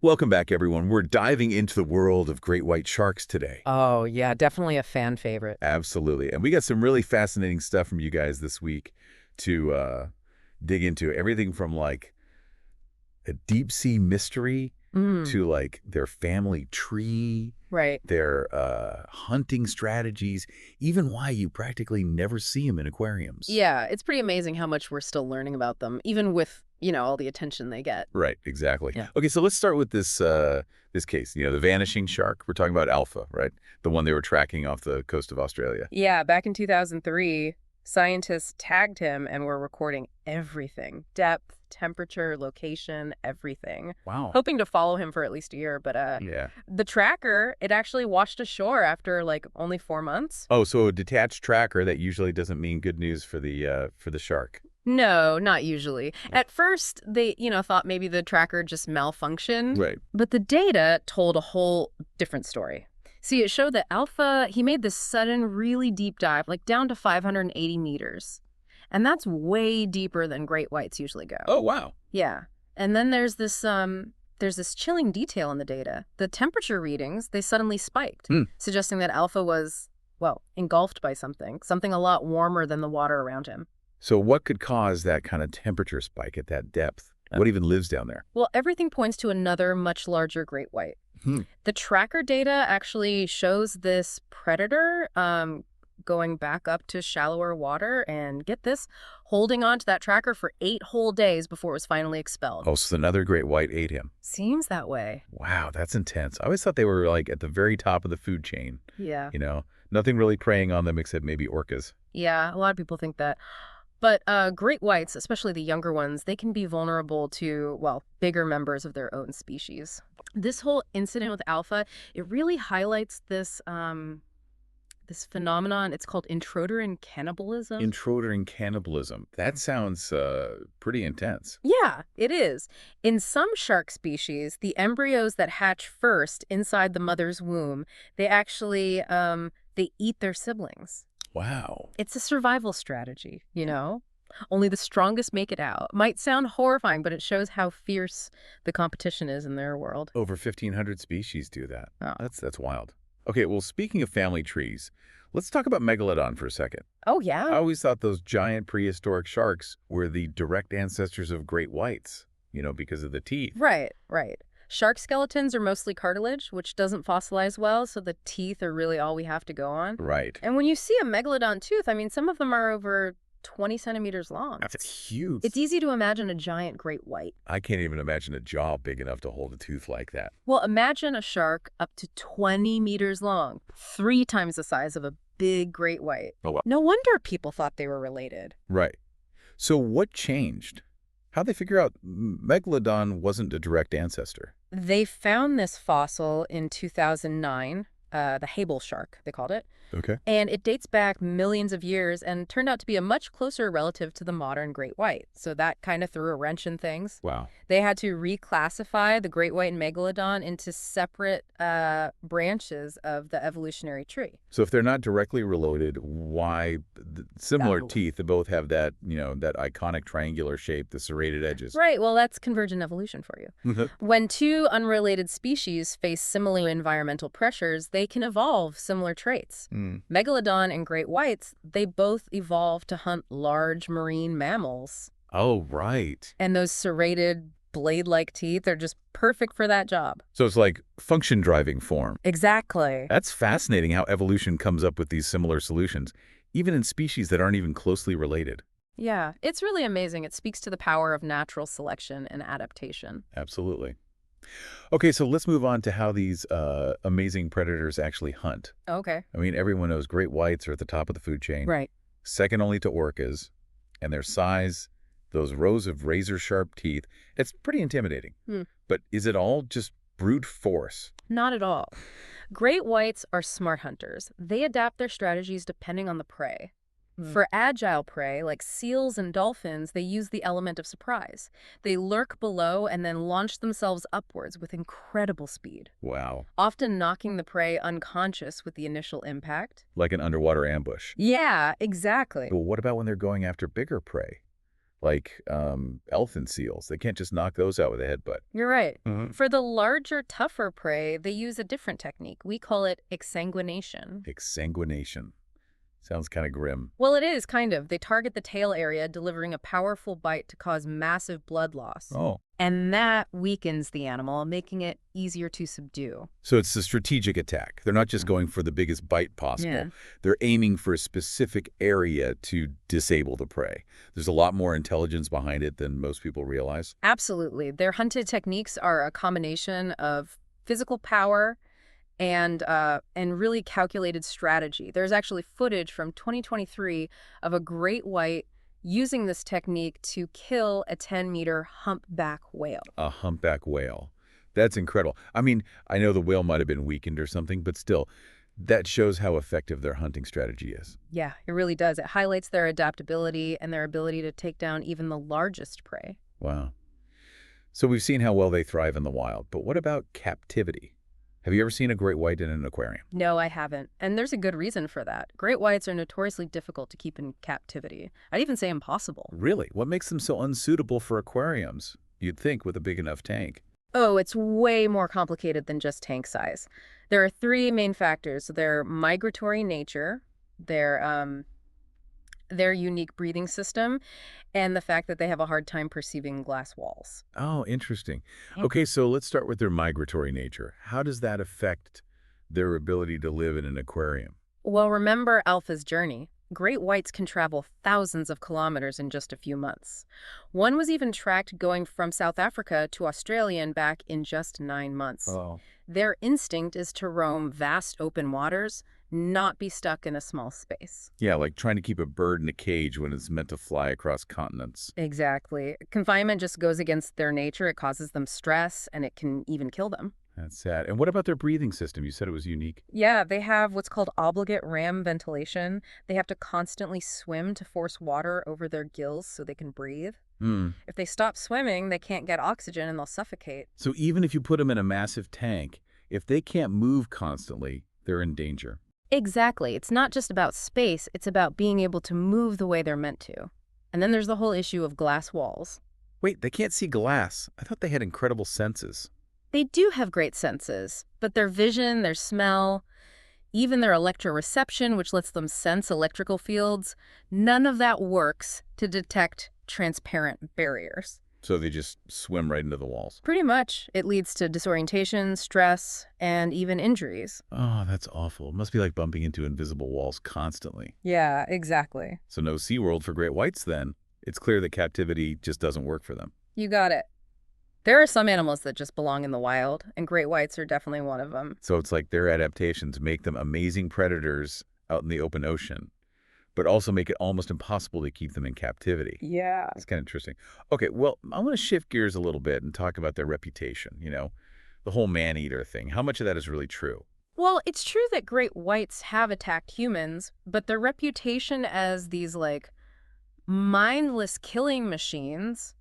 Welcome back, everyone. We're diving into the world of great white sharks today. Oh, yeah, definitely a fan favorite. Absolutely. And we got some really fascinating stuff from you guys this week to dig into. Everything from like a deep sea mystery Mm, to like their family tree, right. their hunting strategies, even why you practically never see them in aquariums. Yeah, it's pretty amazing how much we're still learning about them, even with, all the attention they get. Right, exactly. Yeah. Okay, so let's start with this case, the vanishing shark. We're talking about Alpha, right? The one they were tracking off the coast of Australia. Yeah, back in 2003, scientists tagged him and were recording everything: depth, temperature, location, everything. Wow. Hoping to follow him for at least a year, but Yeah. the tracker, it actually washed ashore after like only 4 months. Oh, so a detached tracker, that usually doesn't mean good news for the shark. No, not usually. At first, they, thought maybe the tracker just malfunctioned, Right. but the data told a whole different story. See, it showed that Alpha, he made this sudden, really deep dive, like down to 580 meters. And that's way deeper than great whites usually go. Oh, wow. Yeah. And then there's this chilling detail in the data. The temperature readings, they suddenly spiked, Hmm. suggesting that Alpha was, well, engulfed by something a lot warmer than the water around him. So what could cause that kind of temperature spike at that depth? What even lives down there? Well, everything points to another much larger great white. Hmm. The tracker data actually shows this predator going back up to shallower water and, get this, holding on to that tracker for 8 whole days before it was finally expelled. Oh, so another great white ate him. Seems that way. Wow, that's intense. I always thought they were like at the very top of the food chain, Yeah. Nothing really preying on them except maybe orcas. Yeah, a lot of people think that. But great whites, especially the younger ones, they can be vulnerable to, well, bigger members of their own species. This whole incident with Alpha, it really highlights this phenomenon. It's called intrudering cannibalism. Intrudering cannibalism. That sounds pretty intense. Yeah, it is. In some shark species, the embryos that hatch first inside the mother's womb, they actually they eat their siblings. Wow. It's a survival strategy, Only the strongest make it out. Might sound horrifying, but it shows how fierce the competition is in their world. Over 1,500 species do that. Oh, That's wild. Okay, well, speaking of family trees, let's talk about Megalodon for a second. oh I yeah? always thought those giant prehistoric sharks were the direct ancestors of great whites, because of the teeth. Right, right. Shark skeletons are mostly cartilage, which doesn't fossilize well, so the teeth are really all we have to go on. Right. And when you see a megalodon tooth, I mean, some of them are over 20 centimeters long. That's huge. It's easy to imagine a giant great white. I can't even imagine a jaw big enough to hold a tooth like that. Well, imagine a shark up to 20 meters long, 3 times the size of a big great white. Oh, wow. No wonder people thought they were related. Right. So what changed? How'd they figure out Megalodon wasn't a direct ancestor? They found this fossil in 2009, the Hable shark, they called it. Okay. And it dates back millions of years and turned out to be a much closer relative to the modern great white. So that kind of threw a wrench in things. Wow. They had to reclassify the great white and megalodon into separate branches of the evolutionary tree. So if they're not directly related, why similar Oh. teeth? They both have that, that iconic triangular shape, the serrated edges. Right, well, that's convergent evolution for you. When two unrelated species face similar environmental pressures, they can evolve similar traits. Megalodon and great whites, they both evolved to hunt large marine mammals. Oh, right. And those serrated, blade-like teeth are just perfect for that job. So it's like function driving form. Exactly. That's fascinating how evolution comes up with these similar solutions, even in species that aren't even closely related. Yeah, it's really amazing. It speaks to the power of natural selection and adaptation. Absolutely. Okay, so let's move on to how these amazing predators actually hunt. Okay. I mean, everyone knows great whites are at the top of the food chain, Right. second only to orcas, and their size, those rows of razor-sharp teeth, it's pretty intimidating. Hmm. But is it all just brute force? Not at all. Great whites are smart hunters. They adapt their strategies depending on the prey. For agile prey, like seals and dolphins, they use the element of surprise. They lurk below and then launch themselves upwards with incredible speed, Wow. often knocking the prey unconscious with the initial impact. Like an underwater ambush. Yeah, exactly. Well, what about when they're going after bigger prey? like elephant seals. They can't just knock those out with a headbutt. You're right. Mhm. For the larger, tougher prey, they use a different technique. We call it exsanguination. Exsanguination. Sounds kind of grim. Well, it is, kind of. They target the tail area, delivering a powerful bite to cause massive blood loss. Oh. And that weakens the animal, making it easier to subdue. So it's a strategic attack. They're not just going for the biggest bite possible. Yeah. They're aiming for a specific area to disable the prey. There's a lot more intelligence behind it than most people realize. Absolutely. Their hunted techniques are a combination of physical power and really calculated strategy. There's actually footage from 2023 of a great white using this technique to kill a 10-meter humpback whale. A humpback whale. That's incredible. I mean, I know the whale might have been weakened or something, but still, that shows how effective their hunting strategy is. Yeah, it really does. It highlights their adaptability and their ability to take down even the largest prey. Wow. So we've seen how well they thrive in the wild, but what about captivity? Have you ever seen a great white in an aquarium? No, I haven't. And there's a good reason for that. Great whites are notoriously difficult to keep in captivity. I'd even say impossible. Really? What makes them so unsuitable for aquariums? You'd think with a big enough tank. Oh, it's way more complicated than just tank size. There are three main factors. Their migratory nature, their unique breathing system, and the fact that they have a hard time perceiving glass walls. Oh, interesting. Yeah. Okay, so let's start with their migratory nature. How does that affect their ability to live in an aquarium? Well, remember Alpha's journey. Great whites can travel thousands of kilometers in just a few months. One was even tracked going from South Africa to Australia and back in just 9 months. Oh. Their instinct is to roam vast open waters, not be stuck in a small space. Yeah, like trying to keep a bird in a cage when it's meant to fly across continents. Exactly. Confinement just goes against their nature. It causes them stress, and it can even kill them. That's sad. And what about their breathing system? You said it was unique. Yeah, they have what's called obligate ram ventilation. They have to constantly swim to force water over their gills so they can breathe. Hmm. If they stop swimming, they can't get oxygen and they'll suffocate. So even if you put them in a massive tank, if they can't move constantly, they're in danger. Exactly. It's not just about space, it's about being able to move the way they're meant to. And then there's the whole issue of glass walls. Wait, they can't see glass. I thought they had incredible senses. They do have great senses, but their vision, their smell, even their electroreception, which lets them sense electrical fields, none of that works to detect transparent barriers. So they just swim right into the walls. Pretty much, it leads to disorientation, stress, and even injuries. Oh, that's awful. It must be like bumping into invisible walls constantly. Yeah, exactly. So no SeaWorld for great whites then. It's clear that captivity just doesn't work for them. You got it. There are some animals that just belong in the wild, and great whites are definitely one of them. So it's like their adaptations make them amazing predators out in the open ocean, but also make it almost impossible to keep them in captivity. Yeah. It's kind of interesting. Okay, well, I want to shift gears a little bit and talk about their reputation, the whole man-eater thing. How much of that is really true? Well, it's true that great whites have attacked humans, but their reputation as these, mindless killing machines,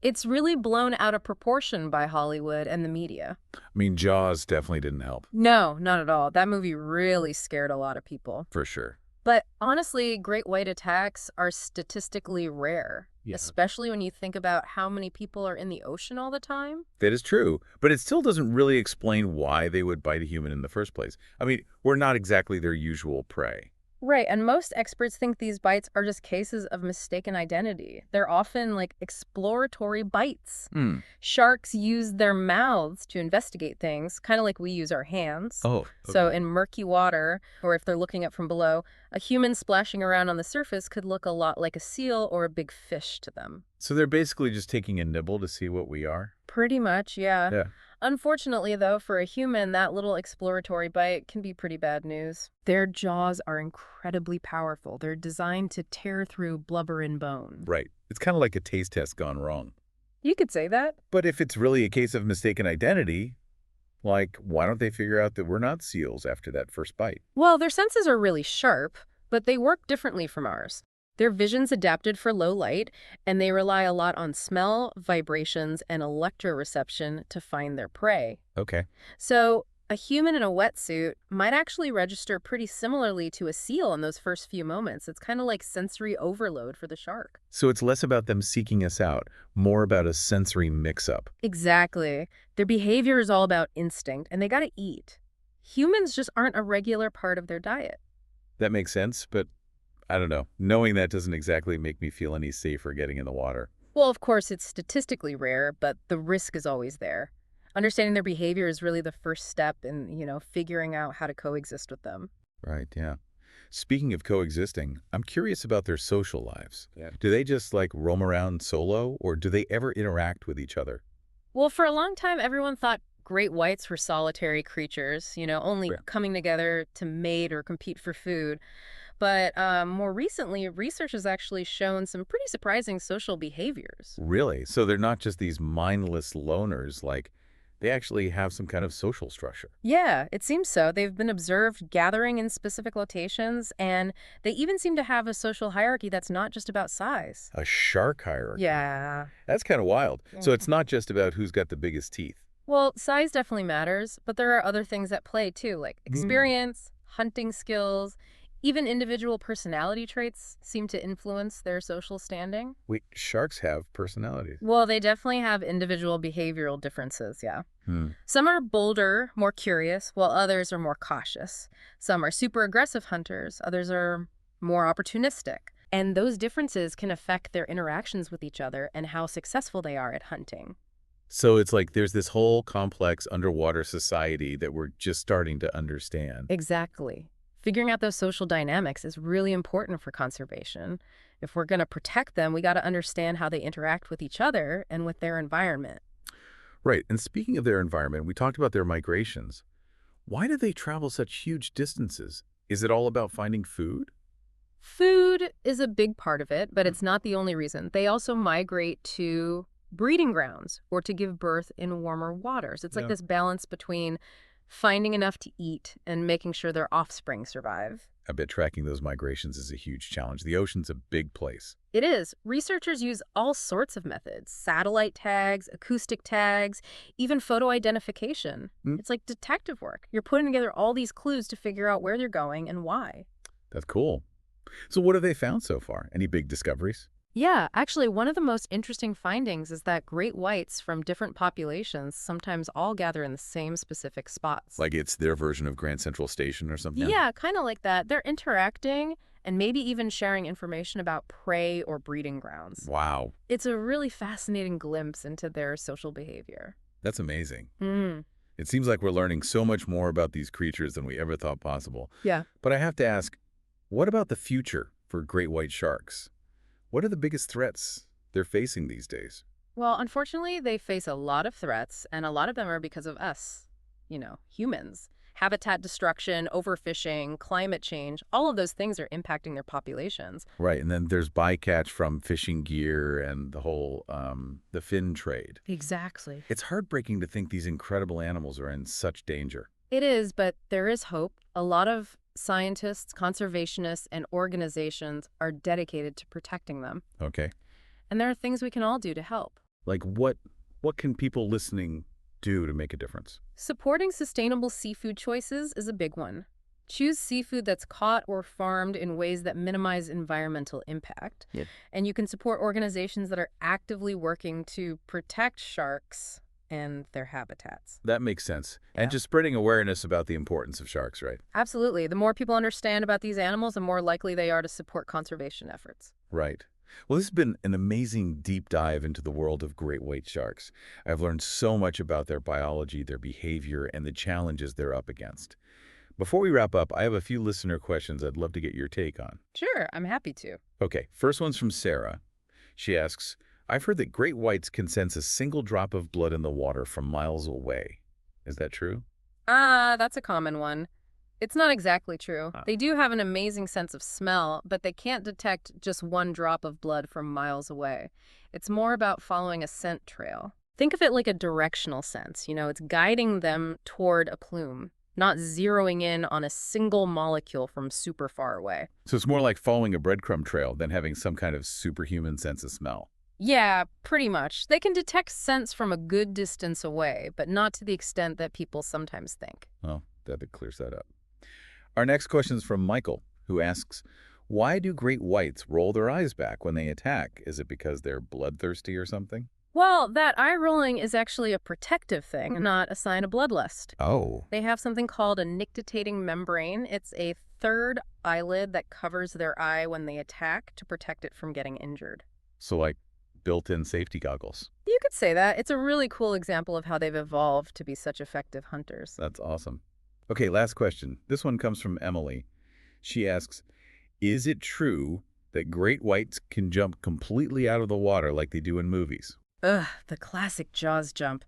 it's really blown out of proportion by Hollywood and the media. I mean, Jaws definitely didn't help. No, not at all. That movie really scared a lot of people. For sure. But honestly, great white attacks are statistically rare, Yeah. especially when you think about how many people are in the ocean all the time. That is true, but it still doesn't really explain why they would bite a human in the first place. I mean, we're not exactly their usual prey. Right, and most experts think these bites are just cases of mistaken identity. They're often exploratory bites. Hmm. Sharks use their mouths to investigate things, kind of like we use our hands. Oh, okay. So in murky water, or if they're looking up from below, a human splashing around on the surface could look a lot like a seal or a big fish to them. So they're basically just taking a nibble to see what we are? Pretty much, yeah. Yeah. Unfortunately, though, for a human, that little exploratory bite can be pretty bad news. Their jaws are incredibly powerful. They're designed to tear through blubber and bone. Right. It's kind of like a taste test gone wrong. You could say that. But if it's really a case of mistaken identity, why don't they figure out that we're not seals after that first bite? Well, their senses are really sharp, but they work differently from ours. Their vision's adapted for low light, and they rely a lot on smell, vibrations, and electroreception to find their prey. Okay. So A human in a wetsuit might actually register pretty similarly to a seal in those first few moments. It's kind of like sensory overload for the shark. So it's less about them seeking us out, more about a sensory mix-up. Exactly. Their behavior is all about instinct, and they gotta eat. Humans just aren't a regular part of their diet. That makes sense, but I don't know. Knowing that doesn't exactly make me feel any safer getting in the water. Well, of course, it's statistically rare, but the risk is always there. Understanding their behavior is really the first step in, figuring out how to coexist with them. Right, yeah. Speaking of coexisting, I'm curious about their social lives. Yeah. Do they just like roam around solo, or do they ever interact with each other? Well, for a long time, everyone thought great whites were solitary creatures, only Yeah. coming together to mate or compete for food. But more recently, research has actually shown some pretty surprising social behaviors. Really? So they're not just these mindless loners, like they actually have some kind of social structure. Yeah, it seems so. They've been observed gathering in specific locations, and they even seem to have a social hierarchy that's not just about size. A shark hierarchy. Yeah. That's kind of wild. So Mm. it's not just about who's got the biggest teeth. Well, size definitely matters, but there are other things at play too, like Hmm. experience, hunting skills, even individual personality traits seem to influence their social standing. Wait, sharks have personalities. Well, they definitely have individual behavioral differences, yeah. Hmm. Some are bolder, more curious, while others are more cautious. Some are super aggressive hunters, others are more opportunistic. And those differences can affect their interactions with each other and how successful they are at hunting. So it's like there's this whole complex underwater society that we're just starting to understand. Exactly. Figuring out those social dynamics is really important for conservation. If we're going to protect them, we got to understand how they interact with each other and with their environment. Right. And speaking of their environment, we talked about their migrations. Why do they travel such huge distances? Is it all about finding food? Food is a big part of it, but it's not the only reason. They also migrate to breeding grounds or to give birth in warmer waters. It's like Yeah. this balance between finding enough to eat and making sure their offspring survive. I bet tracking those migrations is a huge challenge. The ocean's a big place. It is. Researchers use all sorts of methods: satellite tags, acoustic tags, even photo identification. Hmm. It's like detective work. You're putting together all these clues to figure out where they're going and why. That's cool. So what have they found so far? Any big discoveries? Yeah, actually, one of the most interesting findings is that great whites from different populations sometimes all gather in the same specific spots. Like it's their version of Grand Central Station or something? Yeah, kind of like that. They're interacting and maybe even sharing information about prey or breeding grounds. Wow. It's a really fascinating glimpse into their social behavior. That's amazing. Hmm. It seems like we're learning so much more about these creatures than we ever thought possible. Yeah. But I have to ask, what about the future for great white sharks? What are the biggest threats they're facing these days? Well, unfortunately, they face a lot of threats, and a lot of them are because of us, humans. Habitat destruction, overfishing, climate change, all of those things are impacting their populations. Right, and then there's bycatch from fishing gear and the whole, the fin trade. Exactly. It's heartbreaking to think these incredible animals are in such danger. It is, but there is hope. A lot of scientists, conservationists, and organizations are dedicated to protecting them. Okay. And there are things we can all do to help. Like what can people listening do to make a difference? Supporting sustainable seafood choices is a big one. Choose seafood that's caught or farmed in ways that minimize environmental impact. Yeah. And you can support organizations that are actively working to protect sharks and their habitats. That makes sense. And Yeah. just spreading awareness about the importance of sharks, right? Absolutely. The more people understand about these animals, the more likely they are to support conservation efforts. Right. Well, this has been an amazing deep dive into the world of great white sharks. I've learned so much about their biology, their behavior, and the challenges they're up against. Before we wrap up, I have a few listener questions I'd love to get your take on. Sure, I'm happy to. Okay, first one's from Sarah. She asks, I've heard that great whites can sense a single drop of blood in the water from miles away. Is that true? That's a common one. It's not exactly true. Ah. They do have an amazing sense of smell, but they can't detect just one drop of blood from miles away. It's more about following a scent trail. Think of it like a directional sense. It's guiding them toward a plume, not zeroing in on a single molecule from super far away. So it's more like following a breadcrumb trail than having some kind of superhuman sense of smell. Yeah, pretty much. They can detect scents from a good distance away, but not to the extent that people sometimes think. Well, that clears that up. Our next question is from Michael, who asks, why do great whites roll their eyes back when they attack? Is it because they're bloodthirsty or something? Well, that eye rolling is actually a protective thing, not a sign of bloodlust. Oh, They have something called a nictitating membrane. It's a third eyelid that covers their eye when they attack to protect it from getting injured. so like built-in safety goggles. You could say that. It's a really cool example of how they've evolved to be such effective hunters. That's awesome. Okay, last question. This one comes from Emily. She asks, is it true that great whites can jump completely out of the water like they do in movies? Ugh, the classic Jaws jump.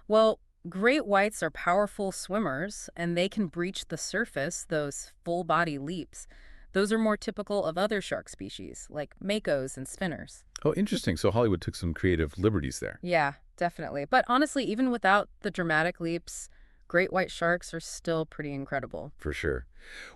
Well, great whites are powerful swimmers, and they can breach the surface, those full body leaps. Those are more typical of other shark species, like makos and spinners. Oh, interesting. So Hollywood took some creative liberties there. Yeah, definitely. But honestly, even without the dramatic leaps, great white sharks are still pretty incredible. For sure.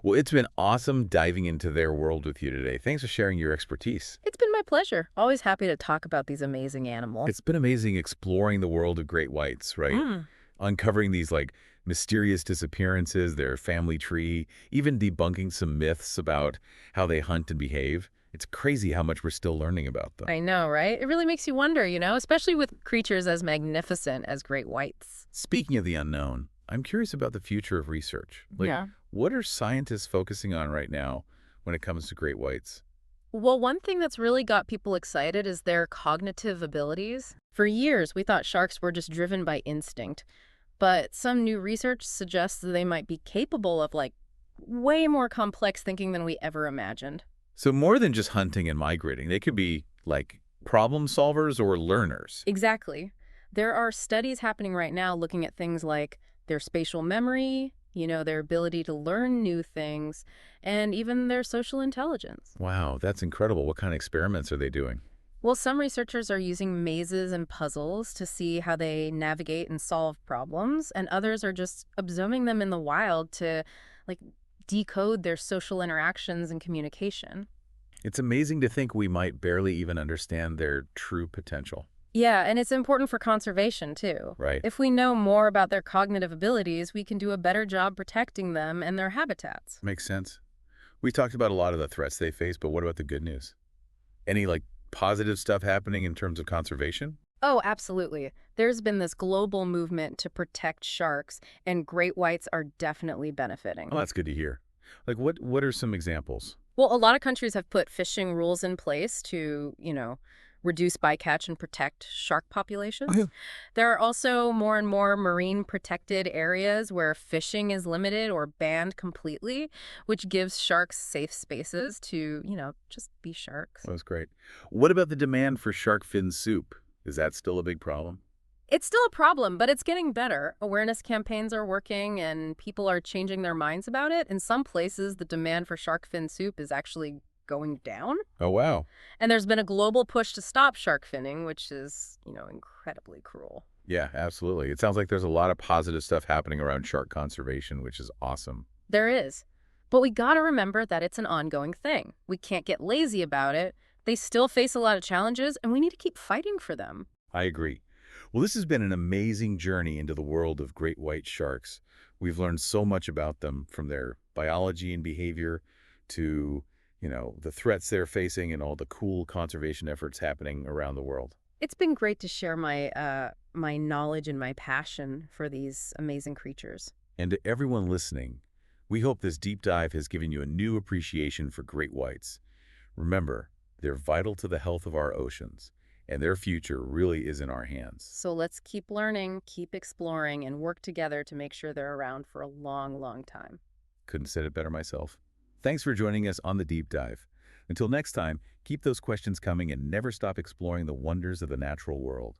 Well, it's been awesome diving into their world with you today. Thanks for sharing your expertise. It's been my pleasure. Always happy to talk about these amazing animals. It's been amazing exploring the world of great whites, right? Mm. Uncovering these like mysterious disappearances, their family tree, even debunking some myths about how they hunt and behave. It's crazy how much we're still learning about them. I know, right? It really makes you wonder, especially with creatures as magnificent as great whites. Speaking of the unknown, I'm curious about the future of research. Yeah. What are scientists focusing on right now when it comes to great whites? Well, one thing that's really got people excited is their cognitive abilities. For years, we thought sharks were just driven by instinct, but some new research suggests that they might be capable of, like, way more complex thinking than we ever imagined. So more than just hunting and migrating, they could be like problem solvers or learners. Exactly. There are studies happening right now looking at things like their spatial memory, their ability to learn new things, and even their social intelligence. Wow, that's incredible. What kind of experiments are they doing? Well, some researchers are using mazes and puzzles to see how they navigate and solve problems, and others are just observing them in the wild to, like, decode their social interactions and communication. It's amazing to think we might barely even understand their true potential, Yeah, and it's important for conservation, too. right? If we know more about their cognitive abilities, we can do a better job protecting them and their habitats. Makes sense. We talked about a lot of the threats they face, but what about the good news? Any like positive stuff happening in terms of conservation? Oh, absolutely. There's been this global movement to protect sharks, and great whites are definitely Oh, benefiting. that's good to hear. Like what are some examples? Well, a lot of countries have put fishing rules in place to, reduce bycatch and protect shark Oh, yeah. populations. There are also more and more marine protected areas where fishing is limited or banned completely, which gives sharks safe spaces to, just be sharks. That's great. What about the demand for shark fin soup? Is that still a big problem? It's still a problem, but it's getting better. Awareness campaigns are working and people are changing their minds about it. In some places, the demand for shark fin soup is actually going down. Oh, wow. And there's been a global push to stop shark finning, which is, incredibly cruel. Yeah, absolutely. It sounds like there's a lot of positive stuff happening around shark conservation, which is awesome. There is. But we gotta remember that it's an ongoing thing. We can't get lazy about it. They still face a lot of challenges, and we need to keep fighting for them. I agree. Well, this has been an amazing journey into the world of great white sharks. We've learned so much about them, from their biology and behavior to, the threats they're facing and all the cool conservation efforts happening around the world. It's been great to share my knowledge and my passion for these amazing creatures. And to everyone listening, we hope this deep dive has given you a new appreciation for great whites. Remember, they're vital to the health of our oceans, and their future really is in our hands. So let's keep learning, keep exploring, and work together to make sure they're around for a long, long time. Couldn't said it better myself. Thanks for joining us on the deep dive. Until next time, keep those questions coming and never stop exploring the wonders of the natural world.